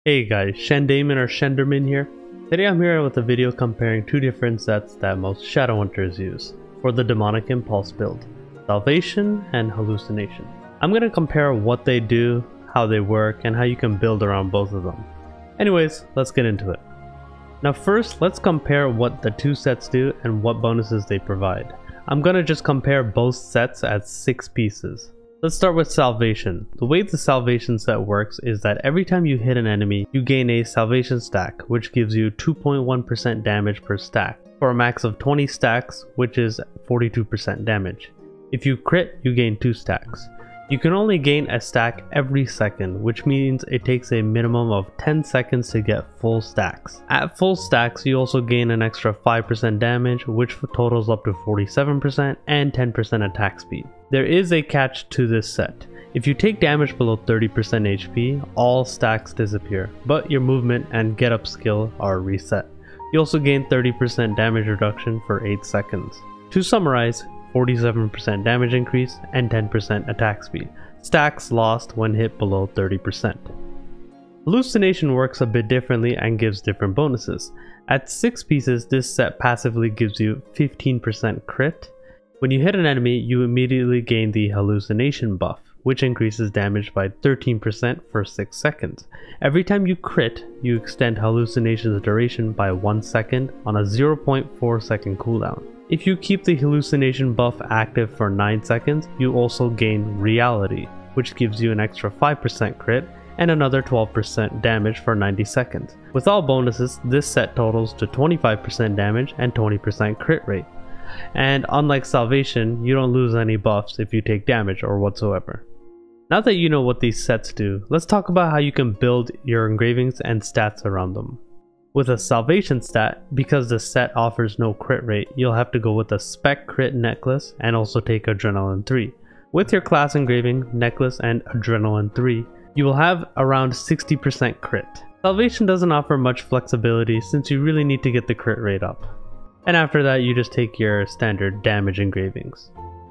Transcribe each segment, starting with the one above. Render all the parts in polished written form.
Hey guys, Shandayman or Shenderman here. Today I'm here with a video comparing two different sets that most Shadowhunters use for the Demonic Impulse build, Salvation and Hallucination. I'm going to compare what they do, how they work, and how you can build around both of them. Anyways, let's get into it. Now first, let's compare what the two sets do and what bonuses they provide. I'm going to just compare both sets as 6 pieces. Let's start with Salvation. The way the Salvation set works is that every time you hit an enemy, you gain a Salvation stack, which gives you 2.1% damage per stack, for a max of 20 stacks, which is 42% damage. If you crit, you gain 2 stacks. You can only gain a stack every second, which means it takes a minimum of 10 seconds to get full stacks. At full stacks, you also gain an extra 5% damage, which totals up to 47% and 10% attack speed. There is a catch to this set. If you take damage below 30% HP, all stacks disappear, but your movement and get up skill are reset. You also gain 30% damage reduction for 8 seconds. To summarize, 47% damage increase and 10% attack speed. Stacks lost when hit below 30%. Hallucination works a bit differently and gives different bonuses. At 6 pieces, this set passively gives you 15% crit. When you hit an enemy, you immediately gain the Hallucination buff, which increases damage by 13% for 6 seconds. Every time you crit, you extend Hallucination's duration by 1 second on a 0.4 second cooldown. If you keep the Hallucination buff active for 9 seconds, you also gain Reality, which gives you an extra 5% crit and another 12% damage for 90 seconds. With all bonuses, this set totals to 25% damage and 20% crit rate. And unlike Salvation, you don't lose any buffs if you take damage or whatsoever. Now that you know what these sets do, let's talk about how you can build your engravings and stats around them. With a Salvation stat, because the set offers no crit rate, you'll have to go with a spec crit necklace and also take Adrenaline 3. With your class engraving, necklace, and Adrenaline 3, you will have around 60% crit. Salvation doesn't offer much flexibility since you really need to get the crit rate up. And after that, you just take your standard damage engravings.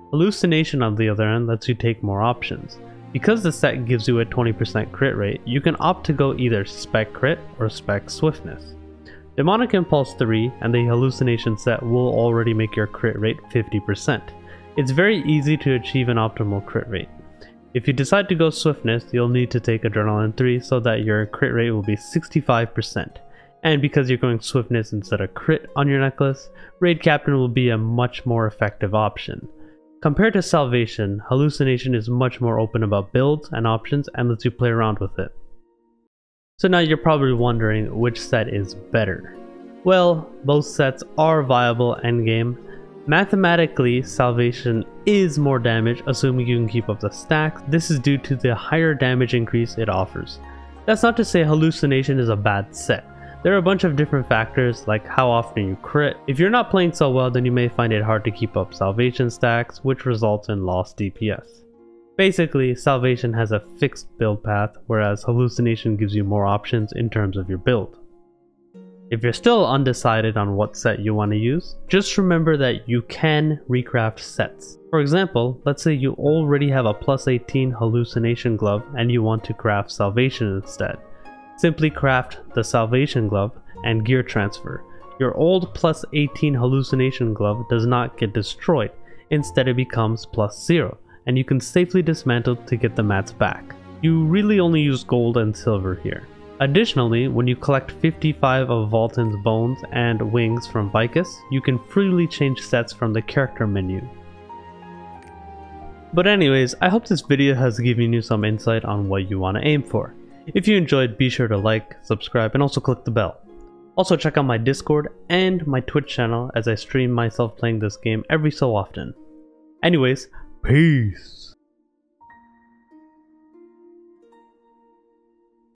Hallucination, on the other hand, lets you take more options. Because the set gives you a 20% crit rate, you can opt to go either spec crit or spec swiftness. Demonic Impulse 3 and the Hallucination set will already make your crit rate 50%. It's very easy to achieve an optimal crit rate. If you decide to go swiftness, you'll need to take Adrenaline 3 so that your crit rate will be 65%. And because you're going swiftness instead of crit on your necklace, Raid Captain will be a much more effective option. Compared to Salvation, Hallucination is much more open about builds and options and lets you play around with it. So now you're probably wondering which set is better. Well, both sets are viable endgame. Mathematically, Salvation is more damage, assuming you can keep up the stacks. This is due to the higher damage increase it offers. That's not to say Hallucination is a bad set. There are a bunch of different factors like how often you crit. If you're not playing so well, then you may find it hard to keep up Salvation stacks, which results in lost DPS. Basically, Salvation has a fixed build path, whereas Hallucination gives you more options in terms of your build. If you're still undecided on what set you want to use, just remember that you can recraft sets. For example, let's say you already have a plus 18 Hallucination glove and you want to craft Salvation instead. Simply craft the Salvation glove and gear transfer. Your old plus 18 Hallucination glove does not get destroyed, instead it becomes plus 0, and you can safely dismantle to get the mats back. You really only use gold and silver here. Additionally, when you collect 55 of Vultan's bones and wings from Vykas, you can freely change sets from the character menu. But anyways, I hope this video has given you some insight on what you want to aim for. If you enjoyed, be sure to like, subscribe, and also click the bell. Also check out my Discord and my Twitch channel as I stream myself playing this game every so often. Anyways, peace!